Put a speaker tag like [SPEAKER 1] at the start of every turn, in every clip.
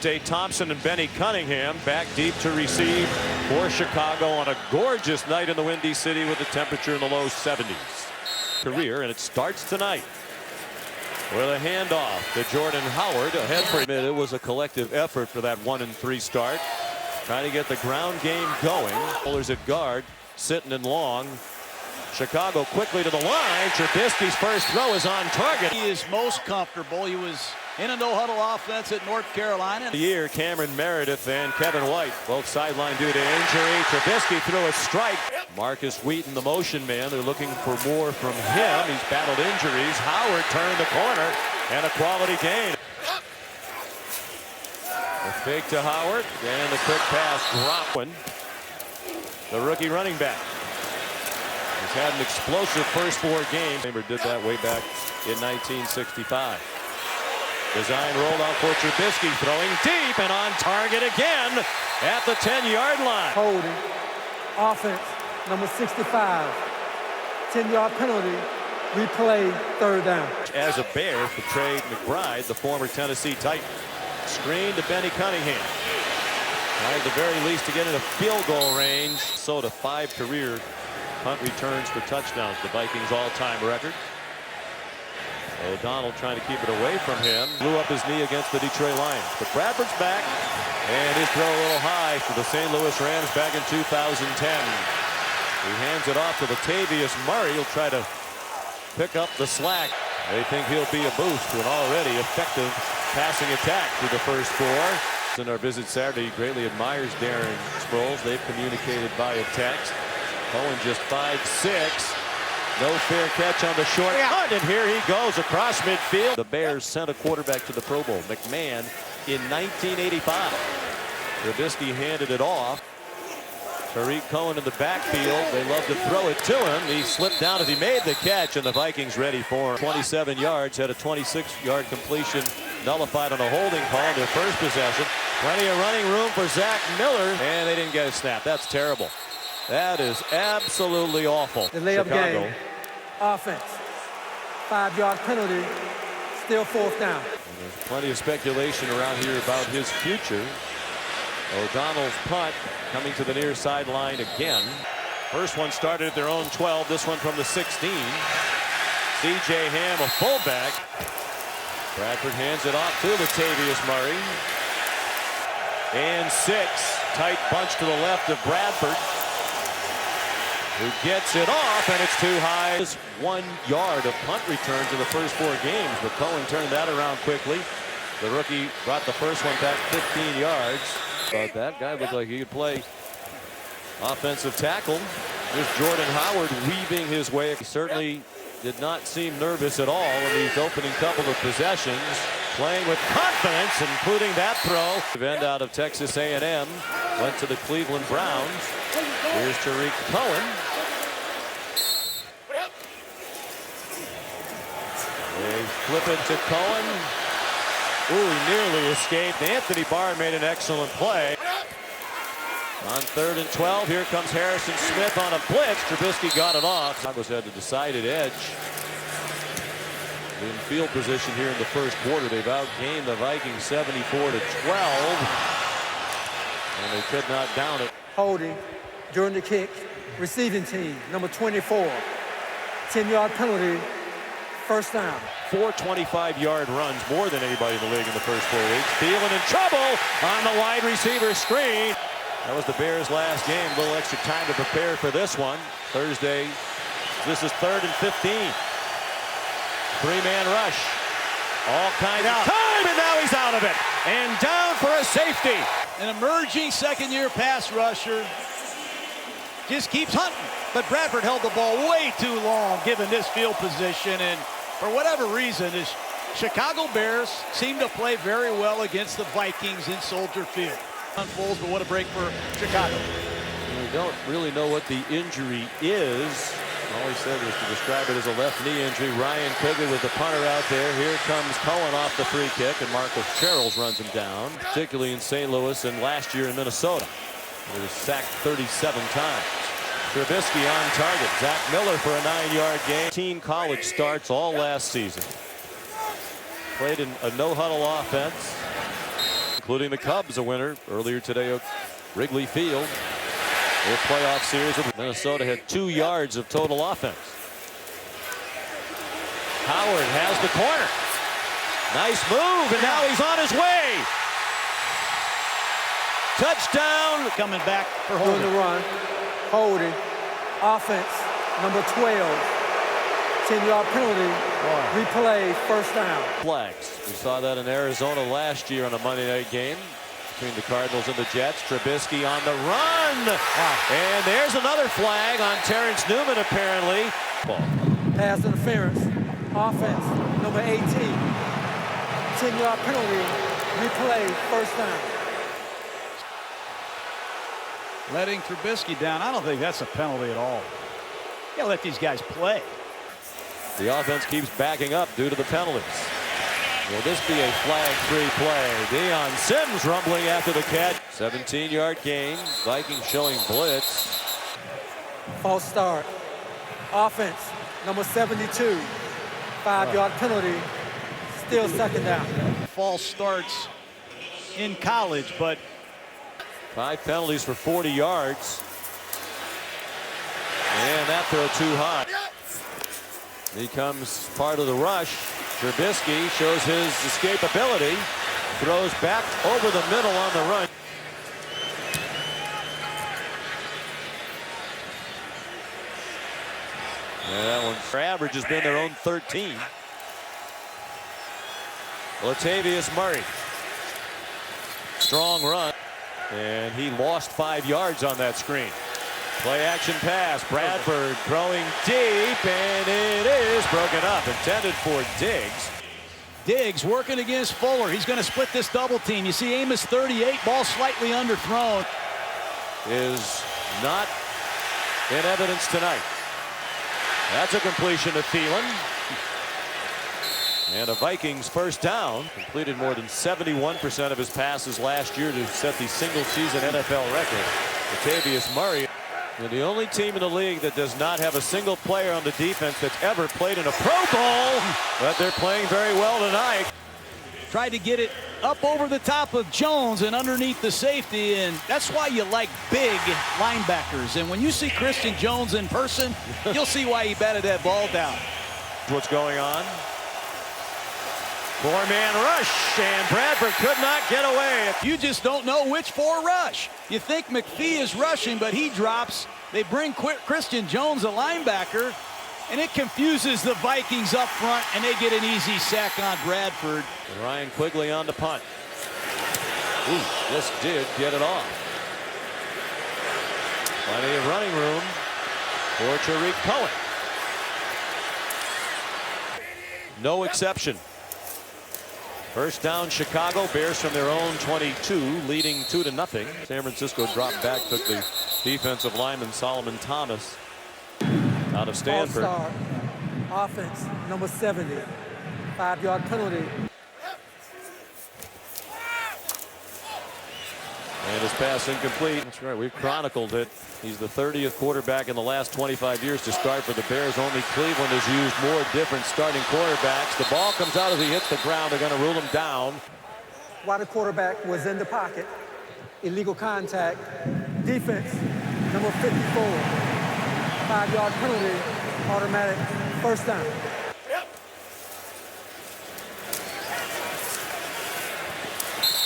[SPEAKER 1] Thompson and Benny Cunningham back deep to receive for Chicago on a gorgeous night in the Windy City with the temperature in the low 70s. Career, and it starts tonight with a handoff to Jordan Howard. Ahead for him. It was a collective effort for that 1-3 start. Trying to get the ground game going. Bowlers at guard, sitting in long. Chicago quickly to the line. Trubisky's first throw is on target.
[SPEAKER 2] He is most comfortable. He was in a no-huddle offense at North Carolina.
[SPEAKER 1] The year, Cameron Meredith and Kevin White both sidelined due to injury. Trubisky threw a strike. Marcus Wheaton, the motion man. They're looking for more from him. He's battled injuries. Howard turned the corner and a quality gain. A fake to Howard and the quick pass dropping. The rookie running back. He's had an explosive first 4 games. Chamber did that way back in 1965. Design rolled out for Trubisky, throwing deep and on target again at the 10-yard line.
[SPEAKER 3] Holding, offense, number 65, 10-yard penalty, replay, third down.
[SPEAKER 1] As a Bear for Trey McBride, the former Tennessee Titan. Screen to Benny Cunningham. Trying at the very least to get into field goal range. So to 5 career punt returns for touchdowns, the Vikings all-time record. O'Donnell trying to keep it away from him. Blew up his knee against the Detroit Lions. But Bradford's back, and his throw a little high for the St. Louis Rams back in 2010. He hands it off to Latavius Murray. He'll try to pick up the slack. They think he'll be a boost to an already effective passing attack through the first 4. In our visit Saturday, he greatly admires Darren Sproles. They've communicated via text. Cohen just 5'6". No fair catch on the short punt, and here he goes across midfield. The Bears sent a quarterback to the Pro Bowl, McMahon, in 1985. Trubisky handed it off. Tariq Cohen in the backfield. They love to throw it to him. He slipped down as he made the catch, and the Vikings ready for him. 27 yards, had a 26-yard completion nullified on a holding call in their first possession. Plenty of running room for Zach Miller, and they didn't get a snap. That's terrible. That is absolutely awful.
[SPEAKER 3] The layup
[SPEAKER 1] Chicago.
[SPEAKER 3] game, offense, 5-yard penalty, still fourth down.
[SPEAKER 1] And there's plenty of speculation around here about his future. O'Donnell's punt coming to the near sideline again. First one started at their own 12. This one from the 16. C.J. Ham, a fullback. Bradford hands it off to Latavius Murray. And 6. Tight bunch to the left of Bradford, who gets it off, and it's too high. Just 1 yard of punt returns in the first 4 games, but Cohen turned that around quickly. The rookie brought the first one back 15 yards. But that guy looked like he could play offensive tackle. Here's Jordan Howard weaving his way. He certainly did not seem nervous at all in these opening couple of possessions. Playing with confidence, including that throw. End out of Texas A&M went to the Cleveland Browns. Here's Tariq Cohen. They flip it to Cohen. Ooh, he nearly escaped. Anthony Barr made an excellent play. On 3rd and 12, here comes Harrison Smith on a blitz. Trubisky got it off. Chicago's had a decided edge in field position here in the first quarter. They've outgained the Vikings 74-12. And they could not down it.
[SPEAKER 3] Holding during the kick, receiving team, number 24, 10-yard penalty, first down.
[SPEAKER 1] 4 25-yard runs, more than anybody in the league in the first 4 weeks. Thielen in trouble on the wide receiver screen. That was the Bears' last game. A little extra time to prepare for this one. Thursday, this is 3rd and 15. 3-man rush. All kinds of time, and now he's out of it. And down for a safety.
[SPEAKER 2] An emerging second-year pass rusher. Just keeps hunting. But Bradford held the ball way too long given this field position. And for whatever reason, the Chicago Bears seem to play very well against the Vikings in Soldier Field. Unfolds, but what a break for Chicago.
[SPEAKER 1] We don't really know what the injury is. All he said was to describe it as a left knee injury. Ryan Quigley with the punter out there. Here comes Cohen off the free kick, and Marcus Charles runs him down, particularly in St. Louis and last year in Minnesota. He was sacked 37 times. Trubisky on target. Zach Miller for a 9-yard gain. 18 college starts all last season. Played in a no-huddle offense. including the Cubs, a winner earlier today at Wrigley Field. Their playoff series with Minnesota had 2 yards of total offense. Howard has the corner. Nice move, and now he's on his way. Touchdown.
[SPEAKER 2] Coming back for
[SPEAKER 3] Doing
[SPEAKER 2] holding.
[SPEAKER 3] the run. Holding. Offense. Number 12. 10-yard penalty. Replay. First down.
[SPEAKER 1] Flags. We saw that in Arizona last year on a Monday night game between the Cardinals and the Jets. Trubisky on the run.
[SPEAKER 2] Wow.
[SPEAKER 1] And there's another flag on Terrence Newman, apparently.
[SPEAKER 3] Pass interference. Offense. Number 18. 10-yard penalty. Replay. First down.
[SPEAKER 2] Letting Trubisky down. I don't think that's a penalty at all. You gotta let these guys play.
[SPEAKER 1] The offense keeps backing up due to the penalties. Will this be a flag-free play? Deion Sims rumbling after the catch. 17-yard gain. Vikings showing blitz.
[SPEAKER 3] False start. Offense. Number 72. 5-yard penalty. Still second down.
[SPEAKER 2] False starts in college, but
[SPEAKER 1] 5 penalties for 40 yards. And that throw too high. He comes part of the rush. Trubisky shows his escapability. Throws back over the middle on the run. And that one's average has been their own 13. Latavius Murray. Strong run. And he lost 5 yards on that screen. Play action pass. Bradford throwing deep, and it is broken up. Intended for Diggs.
[SPEAKER 2] Diggs working against Fuller. He's going to split this double team. You see Amos 38, ball slightly underthrown.
[SPEAKER 1] Is not in evidence tonight. That's a completion to Thielen. And a Vikings first down. Completed more than 71% of his passes last year to set the single-season NFL record. Latavius Murray. They're the only team in the league that does not have a single player on the defense that's ever played in a Pro Bowl. But they're playing very well tonight.
[SPEAKER 2] Tried to get it up over the top of Jones and underneath the safety, and that's why you like big linebackers. And when you see Christian Jones in person, you'll see why he batted that ball down.
[SPEAKER 1] What's going on? 4-man rush, and Bradford could not get away.
[SPEAKER 2] You just don't know which 4 rush. You think McPhee is rushing, but he drops. They bring Christian Jones, a linebacker, and it confuses the Vikings up front, and they get an easy sack on Bradford.
[SPEAKER 1] And Ryan Quigley on the punt. Ooh, this did get it off. Plenty of running room for Tariq Cohen. No exception. First down, Chicago. Bears from their own 22, leading 2-0. San Francisco dropped back, took the defensive lineman Solomon Thomas out of Stanford.
[SPEAKER 3] All-star. Offense, number 70. 5-yard penalty.
[SPEAKER 1] And his pass incomplete. That's right, we've chronicled it. He's the 30th quarterback in the last 25 years to start for the Bears. Only Cleveland has used more different starting quarterbacks. The ball comes out as he hits the ground. They're going to rule him down.
[SPEAKER 3] While the quarterback was in the pocket. Illegal contact. Defense, number 54. 5-yard penalty. Automatic first down.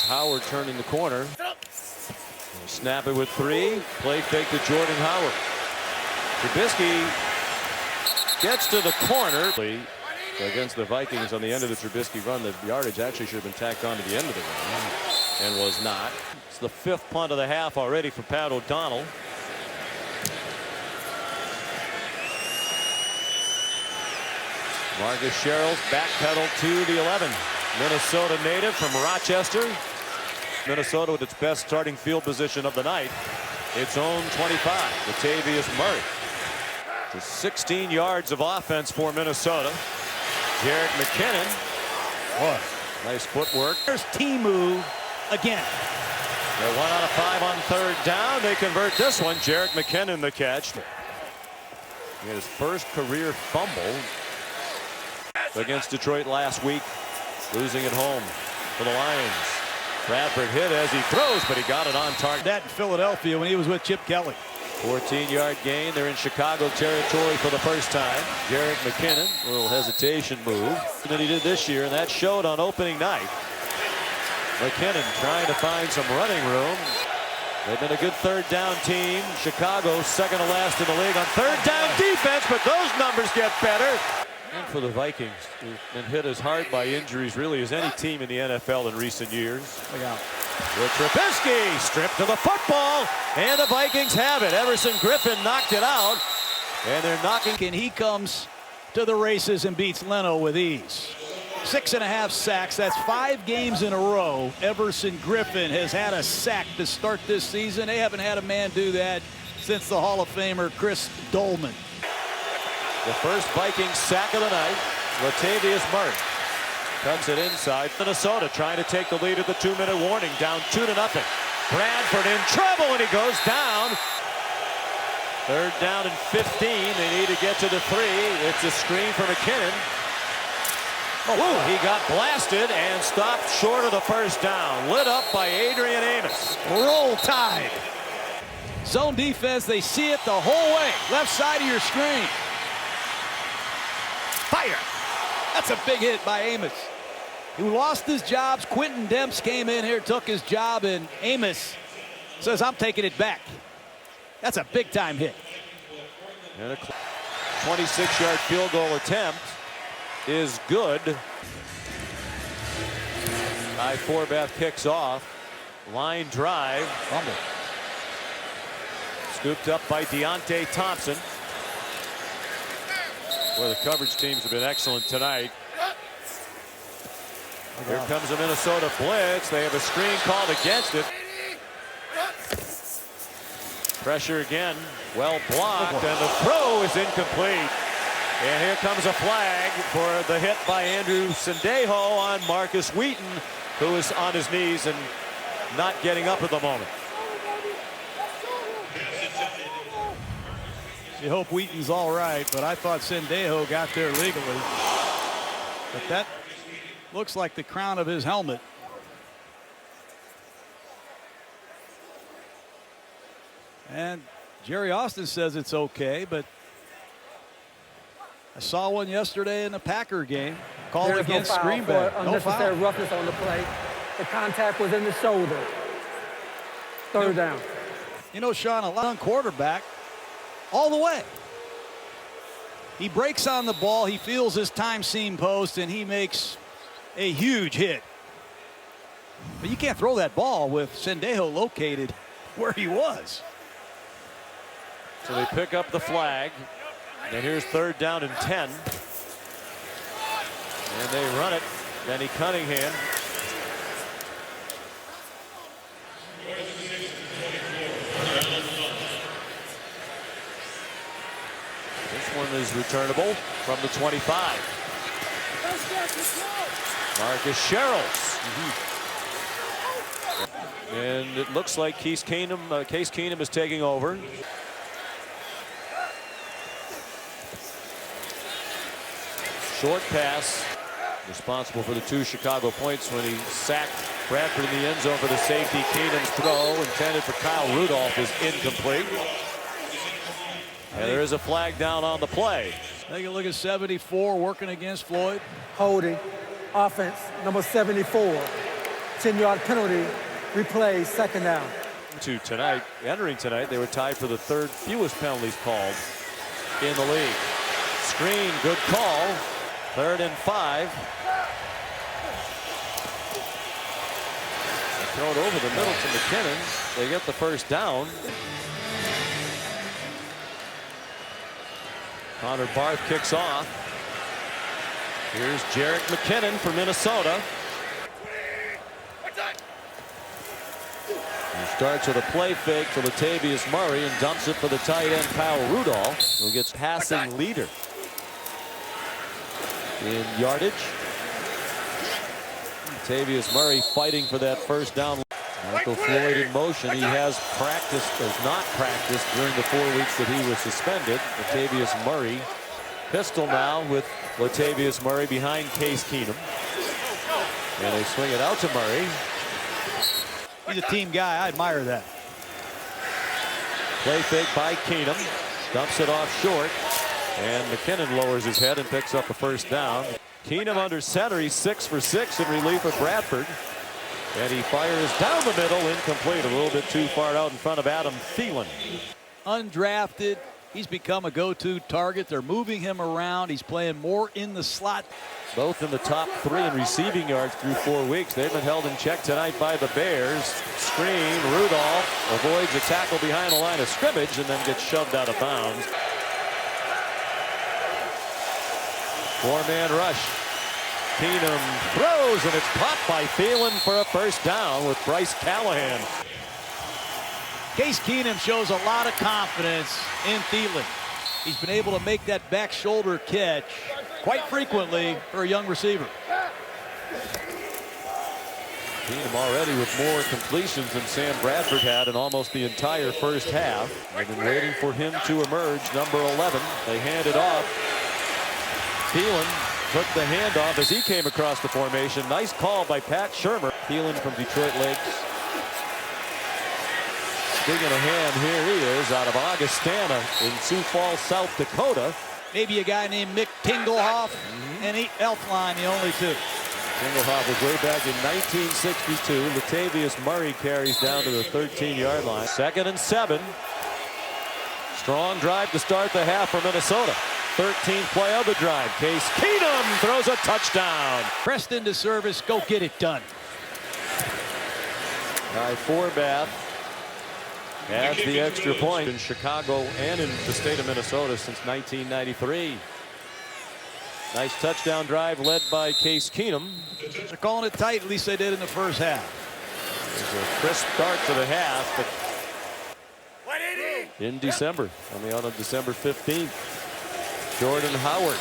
[SPEAKER 1] Howard turning the corner. Snap it with 3. Play fake to Jordan Howard. Trubisky gets to the corner. Against the Vikings on the end of the Trubisky run, the yardage actually should have been tacked on to the end of the run and was not. It's the 5th punt of the half already for Pat O'Donnell. Marcus Sherrills backpedaled to the 11. Minnesota native from Rochester. Minnesota with its best starting field position of the night. Its own 25, Latavius Murray. Just 16 yards of offense for Minnesota. Jerick McKinnon. Boy, nice footwork.
[SPEAKER 2] There's Timu again.
[SPEAKER 1] They're 1 out of 5 on 3rd down. They convert this one. Jerick McKinnon the catch. He had his first career fumble against Detroit last week, losing at home for the Lions. Bradford hit as he throws, but he got it on target.
[SPEAKER 2] That in Philadelphia when he was with Chip Kelly.
[SPEAKER 1] 14-yard gain. They're in Chicago territory for the first time. Jerick McKinnon, a little hesitation move that he did this year, and that showed on opening night. McKinnon trying to find some running room. They've been a good third down team. Chicago second to last in the league on third down defense, but those numbers get better. And for the Vikings, who've been hit as hard by injuries really as any team in the NFL in recent years.
[SPEAKER 2] Look out.
[SPEAKER 1] With Trubisky stripped to the football, and the Vikings have it. Everson Griffin knocked it out, and they're knocking.
[SPEAKER 2] And he comes to the races and beats Leno with ease. 6.5 sacks. That's 5 games in a row. Everson Griffin has had a sack to start this season. They haven't had a man do that since the Hall of Famer Chris Dolman.
[SPEAKER 1] The first Vikings sack of the night. Latavius Murray cuts it inside. Minnesota trying to take the lead at the 2-minute warning. Down 2-0. Bradford in trouble, and he goes down. Third down and 15. They need to get to the 3. It's a screen for McKinnon. Oh, he got blasted and stopped short of the first down. Lit up by Adrian Amos.
[SPEAKER 2] Roll Tide. Zone defense, they see it the whole way. Left side of your screen. Fire. That's a big hit by Amos. He lost his jobs. Quentin Demps came in here, took his job, and Amos says, I'm taking it back. That's a big-time hit.
[SPEAKER 1] And a 26-yard field goal attempt is good. Ty Forbath kicks off. Line drive.
[SPEAKER 2] Fumble.
[SPEAKER 1] Scooped up by Deontay Thompson. Well, the coverage teams have been excellent tonight. Here comes a Minnesota blitz. They have a screen called against it. Pressure again. Well blocked, and the throw is incomplete. And here comes a flag for the hit by Andrew Sendejo on Marcus Wheaton, who is on his knees and not getting up at the moment.
[SPEAKER 2] You hope Wheaton's all right, but I thought Sendejo got there legally. But that looks like the crown of his helmet. And Jerry Austin says it's okay, but I saw one yesterday in the Packer game. Called against Greenback.
[SPEAKER 3] Unnecessary roughness on the play. The contact was in the shoulder. Third down.
[SPEAKER 2] You know, Sean, a long quarterback all the way. He breaks on the ball. He feels his time seam post, and he makes a huge hit. But you can't throw that ball with Sendejo located where he was.
[SPEAKER 1] So they pick up the flag. And here's third down and 10. And they run it. Benny Cunningham. This one is returnable from the 25. Marcus Sherrills. And it looks like Case Keenum is taking over. Short pass, responsible for the 2 Chicago points when he sacked Bradford in the end zone for the safety. Keenum's throw intended for Kyle Rudolph is incomplete. And there is a flag down on the play.
[SPEAKER 2] Take a look at 74 working against Floyd.
[SPEAKER 3] Holding. Offense, number 74. 10-yard penalty. Replay, second down.
[SPEAKER 1] Tonight, entering tonight, they were tied for the 3rd fewest penalties called in the league. Screen, good call. 3rd and 5. They throw it over the middle to McKinnon. They get the first down. Connor Barth kicks off. Here's Jerick McKinnon for Minnesota. He starts with a play fake to Latavius Murray and dumps it for the tight end Kyle Rudolph, who gets passing leader in yardage. Latavius Murray fighting for that first down. Michael Floyd in motion. He has not practiced during the 4 weeks that he was suspended. Latavius Murray. Pistol now with Latavius Murray behind Case Keenum. And they swing it out to Murray.
[SPEAKER 2] He's a team guy. I admire that.
[SPEAKER 1] Play fake by Keenum. Dumps it off short. And McKinnon lowers his head and picks up a first down. Keenum under center. He's 6 for 6 in relief of Bradford. And he fires down the middle, incomplete, a little bit too far out in front of Adam Thielen.
[SPEAKER 2] Undrafted, he's become a go-to target. They're moving him around. He's playing more in the slot.
[SPEAKER 1] Both in the top 3 in receiving yards through 4 weeks. They've been held in check tonight by the Bears. Screen, Rudolph avoids a tackle behind the line of scrimmage and then gets shoved out of bounds. 4-man rush. Keenum throws, and it's popped by Thielen for a first down with Bryce Callahan.
[SPEAKER 2] Case Keenum shows a lot of confidence in Thielen. He's been able to make that back shoulder catch quite frequently for a young receiver.
[SPEAKER 1] Keenum already with more completions than Sam Bradford had in almost the entire first half. They've been waiting for him to emerge. Number 11. They hand it off. Thielen took the handoff as he came across the formation. Nice call by Pat Shermer. Thielen from Detroit Lakes. Digging a hand, here he is out of Augustana in Sioux Falls, South Dakota.
[SPEAKER 2] Maybe a guy named Mick Tingelhoff and Elfline, the only two.
[SPEAKER 1] Tingelhoff was way back in 1962. Latavius Murray carries down to the 13-yard line. 2nd and 7. Strong drive to start the half for Minnesota. 13th play of the drive. Case Keenum throws a touchdown.
[SPEAKER 2] Pressed into service. Go get it done.
[SPEAKER 1] Guy Forbath adds the extra point in Chicago and in the state of Minnesota since 1993. Nice touchdown drive led by Case Keenum.
[SPEAKER 2] They're calling it tight. At least they did in the first half.
[SPEAKER 1] There's a crisp start to the half, but in December, on December 15th. Jordan Howard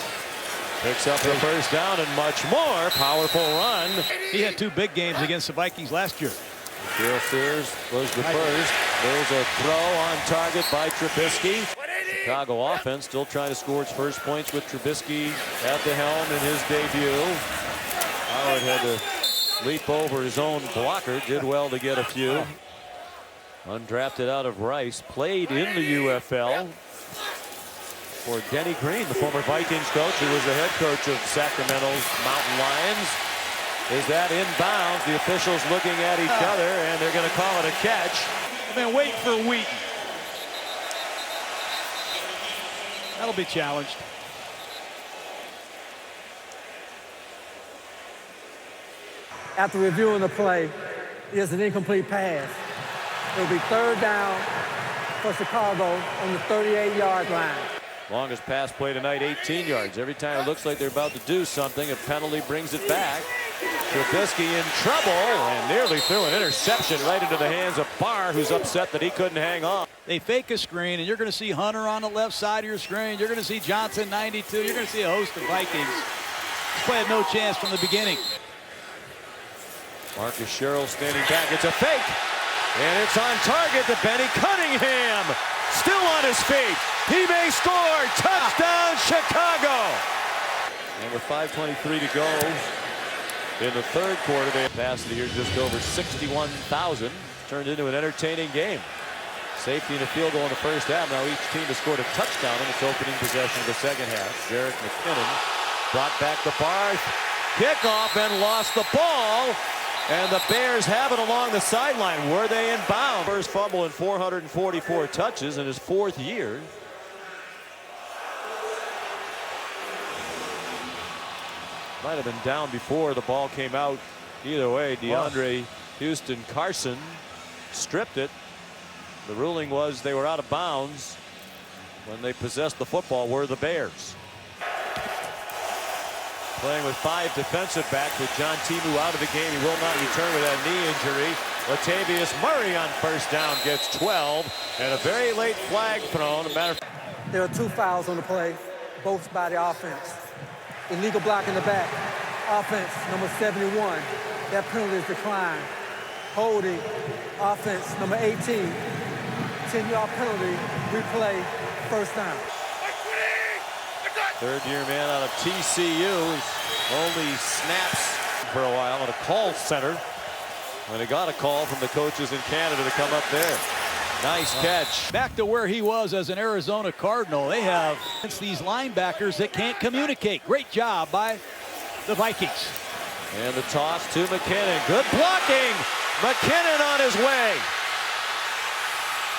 [SPEAKER 1] picks up the first down and much more. Powerful run.
[SPEAKER 2] He had 2 big games against the Vikings last year.
[SPEAKER 1] Gerald Sears was the first. There's a throw on target by Trubisky. Chicago offense still trying to score its first points with Trubisky at the helm in his debut. Howard had to leap over his own blocker. Did well to get a few. Undrafted out of Rice. Played in the UFL. For Denny Green, the former Vikings coach, who was the head coach of Sacramento's Mountain Lions. Is that inbounds? The officials looking at each other, and they're going to call it a catch.
[SPEAKER 2] Man, wait for Wheaton. That'll be challenged.
[SPEAKER 3] After reviewing the play, it is an incomplete pass. It'll be 3rd down for Chicago on the 38-yard line.
[SPEAKER 1] Longest pass play tonight, 18 yards. Every time it looks like they're about to do something, a penalty brings it back. Trubisky in trouble and nearly threw an interception right into the hands of Barr, who's upset that he couldn't hang on.
[SPEAKER 2] They fake a screen, and you're going to see Hunter on the left side of your screen. You're going to see Johnson, 92. You're going to see a host of Vikings. This play had no chance from the beginning.
[SPEAKER 1] Marcus Sherrill standing back. It's a fake. And it's on target to Benny Cunningham. Still on his feet. He may score. Touchdown, Chicago. And with 5:23 to go in the 3rd quarter, they passed the year just over 61,000. Turned into an entertaining game. Safety and a field goal in the first half. Now each team has scored a touchdown in its opening possession of the second half. Jarek McKinnon brought back the Barr. Kickoff and lost the ball. And the Bears have it along the sideline. Were they in bounds? First fumble in 444 touches in his 4th year. Might have been down before the ball came out. Either way, DeAndre Houston Carson stripped it. The ruling was they were out of bounds when they possessed the football. Were the Bears. Playing with 5 defensive backs with John Timu out of the game. He will not return with that knee injury. Latavius Murray on first down gets 12. And a very late flag thrown.
[SPEAKER 3] There are 2 fouls on the play, both by the offense. Illegal block in the back. Offense, number 71. That penalty is declined. Holding, offense, number 18. 10-yard penalty, replay, first down.
[SPEAKER 1] 3rd-year man out of TCU. Only snaps for a while at a call center. And he got a call from the coaches in Canada to come up there. Nice catch.
[SPEAKER 2] Back to where he was as an Arizona Cardinal. They have these linebackers that can't communicate. Great job by the Vikings.
[SPEAKER 1] And the toss to McKinnon. Good blocking. McKinnon on his way.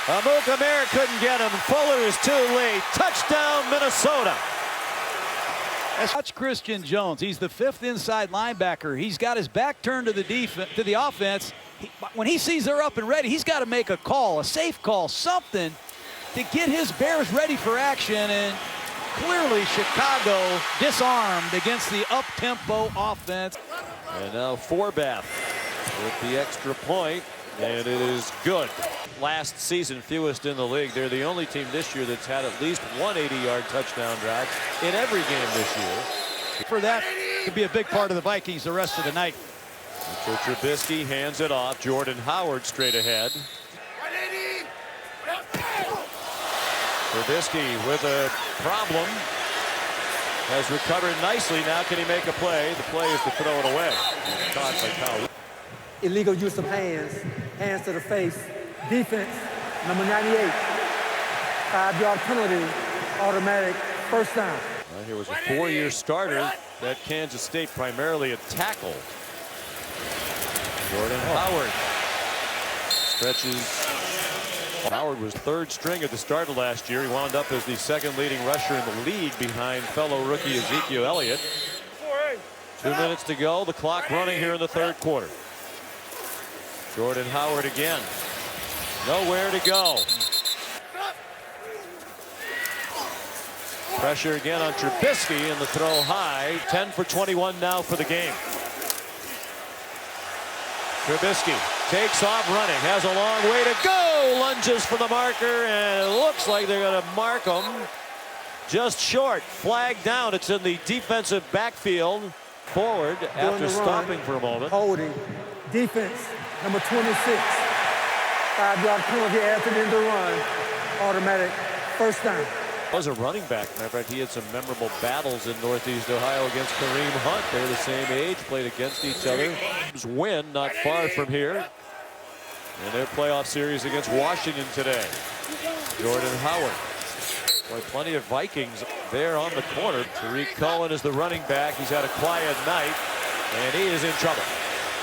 [SPEAKER 1] Amukamara couldn't get him. Fuller is too late. Touchdown, Minnesota.
[SPEAKER 2] Watch Christian Jones. He's the 5th inside linebacker. He's got his back turned to the offense. When he sees they're up and ready, he's got to make a call, a safe call, something to get his Bears ready for action. And clearly Chicago disarmed against the up-tempo offense.
[SPEAKER 1] And now Forbath with the extra point, and it is good. Last season, fewest in the league. They're the only team this year that's had at least one 80-yard touchdown drive in every game this year.
[SPEAKER 2] For that to be a big part of the Vikings the rest of the night.
[SPEAKER 1] So Trubisky hands it off. Jordan Howard straight ahead. Trubisky with a problem. Has recovered nicely. Now can he make a play? The play is to throw it away. Caught by Kyle.
[SPEAKER 3] Illegal use of hands, hands to the face. Defense, number 98. 5-yard penalty, automatic first down.
[SPEAKER 1] Well, here was a 4-year starter at Kansas State, primarily a tackle. Jordan Howard stretches. Howard was 3rd string at the start of last year. He wound up as the 2nd leading rusher in the league behind fellow rookie Ezekiel Elliott. 2 minutes to go. The clock running here in the 3rd quarter. Jordan Howard again. Nowhere to go. Pressure again on Trubisky, and the throw high. 10 for 21 now for the game. Trubisky takes off running, has a long way to go, lunges for the marker, and it looks like they're going to mark him just short. Flag down. It's in the defensive backfield. Forward after stopping for a moment.
[SPEAKER 3] Holding. Defense, number 26. 5-yard penalty after the end of the run. Automatic first down.
[SPEAKER 1] Was a running back. Matter of fact, he had some memorable battles in Northeast Ohio against Kareem Hunt. They're the same age, played against each other. Win not far from here in their playoff series against Washington today. Jordan Howard. Boy, plenty of Vikings there on the corner. Tariq Cohen is the running back. He's had a quiet night, and he is in trouble.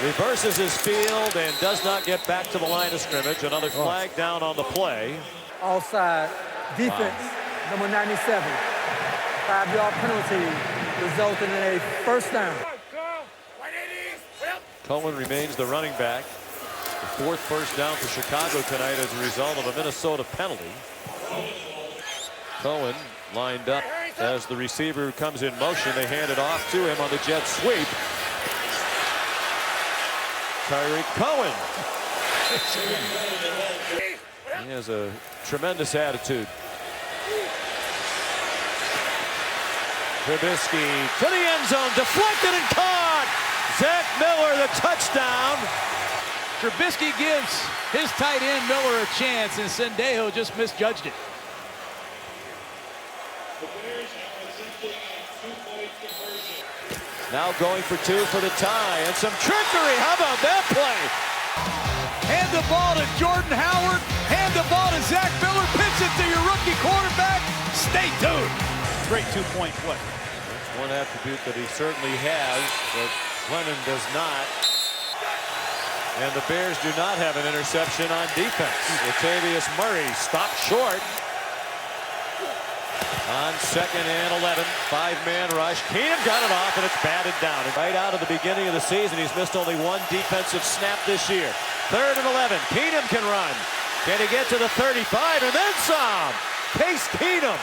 [SPEAKER 1] Reverses his field and does not get back to the line of scrimmage. Another flag down on the play.
[SPEAKER 3] Offside. Defense, number 97. 5-yard penalty resulting in a first down.
[SPEAKER 1] Cohen remains the running back. The 4th first down for Chicago tonight as a result of a Minnesota penalty. Cohen lined up as the receiver comes in motion. They hand it off to him on the jet sweep. Tariq Cohen. He has a tremendous attitude. Trubisky to the end zone, deflected and caught. Zach Miller, the touchdown.
[SPEAKER 2] Trubisky gives his tight end Miller a chance, and Sendejo just misjudged it.
[SPEAKER 1] Now going for 2 for the tie, and some trickery. How about that play?
[SPEAKER 2] Hand the ball to Jordan Howard. Hand the ball to Zach Miller. Pitch it to your rookie quarterback. Stay tuned. Great 2-point play.
[SPEAKER 1] That's one attribute that he certainly has, but Lennon does not. And the Bears do not have an interception on defense. Latavius Murray stopped short. On 2nd and 11, 5-man rush. Keenum got it off, and it's batted down. Right out of the beginning of the season, he's missed only 1 defensive snap this year. 3rd and 11, Keenum can run. Can he get to the 35 and then some? Case Keenum.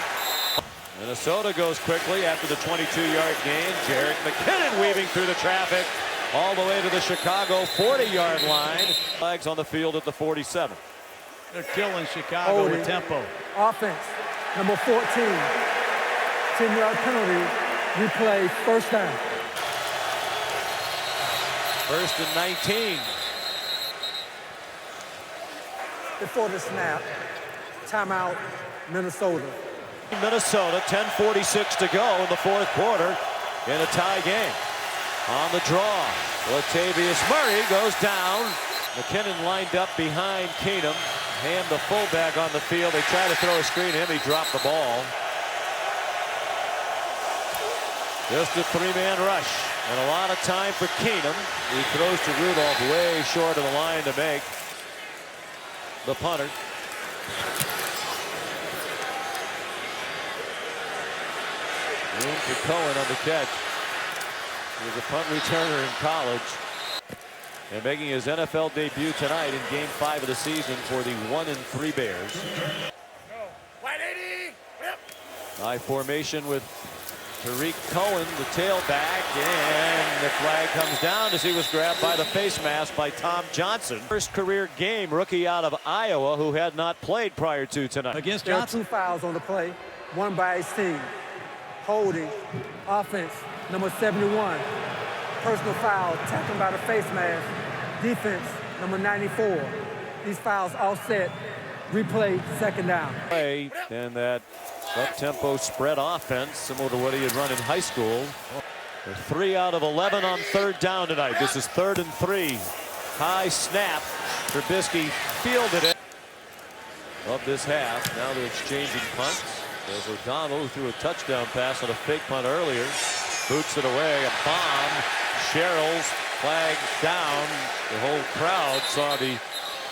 [SPEAKER 1] Minnesota goes quickly after the 22-yard gain. Jerick McKinnon weaving through the traffic all the way to the Chicago 40-yard line. Flags on the field at the 47.
[SPEAKER 2] They're killing Chicago with tempo.
[SPEAKER 3] Offense, number 14. 10-yard penalty. Replay first down.
[SPEAKER 1] 1st and 19.
[SPEAKER 3] Before the snap, timeout, Minnesota.
[SPEAKER 1] Minnesota, 10:46 to go in the 4th quarter in a tie game. On the draw, Latavius Murray goes down McKinnon lined up behind Keenum. Ham, the fullback, on the field. They try to throw a screen at him. He dropped the ball. Just a three-man rush. And a lot of time for Keenum. He throws to Rudolph way short of the line to make the punter. Room for Cohen on the catch. He was a punt returner in college. And making his NFL debut tonight in Game 5 of the season for the 1-3 Bears. High formation with Tariq Cohen, the tailback, and the flag comes down as he was grabbed by the face mask by Tom Johnson. First career game, rookie out of Iowa, who had not played prior to tonight.
[SPEAKER 2] Against
[SPEAKER 3] There are
[SPEAKER 2] Johnson.
[SPEAKER 3] 2 fouls on the play, one by each team. Holding, offense, number 71. Personal foul, tackling by the face mask. Defense, number 94. These fouls offset, replay, second down.
[SPEAKER 1] And that up-tempo spread offense, similar to what he had run in high school. 3 out of 11 on third down tonight. This is 3rd and 3. High snap. Trubisky fielded it. Of this half. Now they're exchanging punts. There's O'Donnell, who threw a touchdown pass on a fake punt earlier. Boots it away. A bomb. Sherrill's flag down. The whole crowd saw the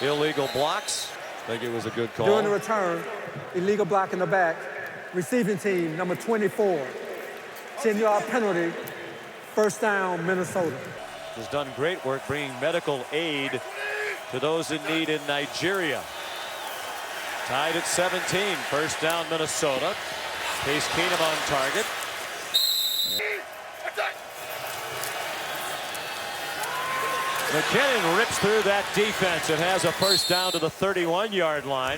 [SPEAKER 1] illegal blocks. I think it was a good call.
[SPEAKER 3] During the return, illegal block in the back. Receiving team, number 24. 10-yard penalty. First down, Minnesota.
[SPEAKER 1] Has done great work bringing medical aid to those in need in Nigeria. Tied at 17. First down, Minnesota. Case Keenum on target. McKinnon rips through that defense. It has a first down to the 31-yard line.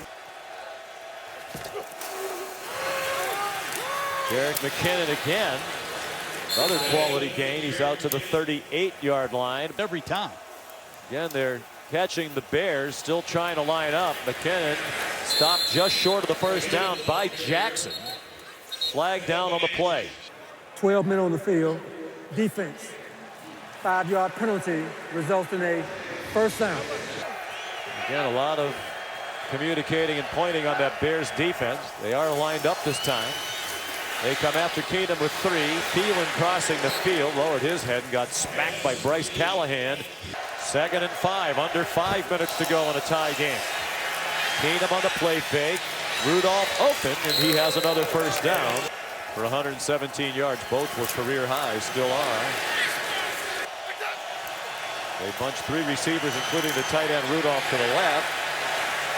[SPEAKER 1] Derek McKinnon again. Another quality gain. He's out to the 38-yard line.
[SPEAKER 2] Every time.
[SPEAKER 1] Again, they're catching the Bears, still trying to line up. McKinnon stopped just short of the first down by Jackson. Flag down on the play.
[SPEAKER 3] 12 men on the field. Defense. 5-yard penalty results in a first down.
[SPEAKER 1] Again, a lot of communicating and pointing on that Bears defense. They are lined up this time. They come after Keenum with 3. Thielen crossing the field, lowered his head and got smacked by Bryce Callahan. 2nd and 5, under 5 minutes to go in a tie game. Keenum on the play fake. Rudolph open, and he has another first down for 117 yards. Both were career highs, still are. They bunched 3 receivers, including the tight end Rudolph to the left.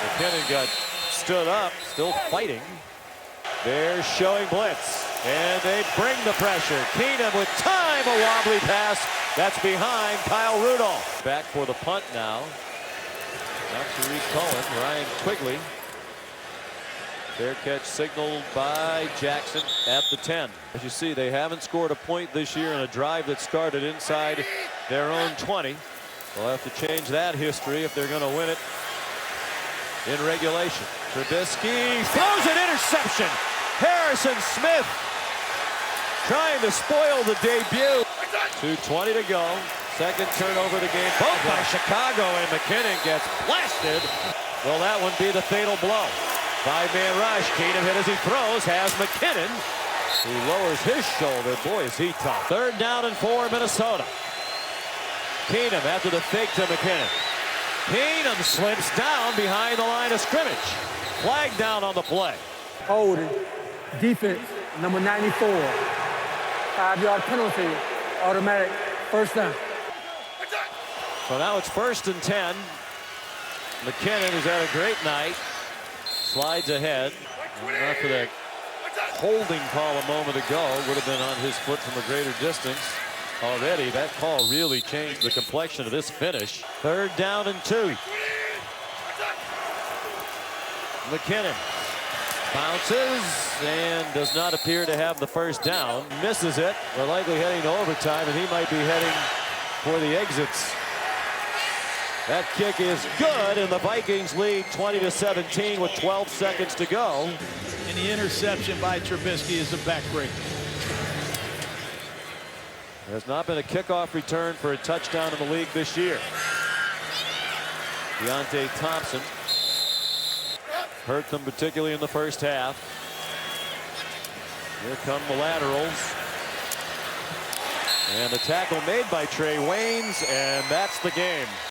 [SPEAKER 1] McKinnon got stood up, still fighting. They're showing blitz, and they bring the pressure. Keenum with time, a wobbly pass. That's behind Kyle Rudolph. Back for the punt now. Not Tariq Cohen, Ryan Quigley. Fair catch signaled by Jackson at the 10. As you see, they haven't scored a point this year in a drive that started inside their own 20. They'll have to change that history if they're going to win it in regulation. Trubisky throws an interception. Harrison Smith trying to spoil the debut. 2:20 to go. Second turnover of the game. Both by Chicago, and McKinnon gets blasted. Will that one be the fatal blow? 5-man rush. Keenum hit as he throws. Has McKinnon, who lowers his shoulder. Boy, is he tough. 3rd down and 4, Minnesota. Keenum after the fake to McKinnon. Keenum slips down behind the line of scrimmage. Flag down on the play.
[SPEAKER 3] Holding. Defense, number 94. 5-yard penalty. Automatic first down.
[SPEAKER 1] So now it's 1st and 10. McKinnon has had a great night. Slides ahead. After that holding call a moment ago, would have been on his foot from a greater distance. Already, that call really changed the complexion of this finish. 3rd down and 2. McKinnon bounces and does not appear to have the first down. Misses it. We're likely heading to overtime, and he might be heading for the exits. That kick is good, and the Vikings lead 20-17 with 12 seconds to go.
[SPEAKER 2] And the interception by Trubisky is a backbreaker.
[SPEAKER 1] There has not been a kickoff return for a touchdown in the league this year. Deontay Thompson hurt them, particularly in the first half. Here come the laterals. And the tackle made by Trey Waynes, and that's the game.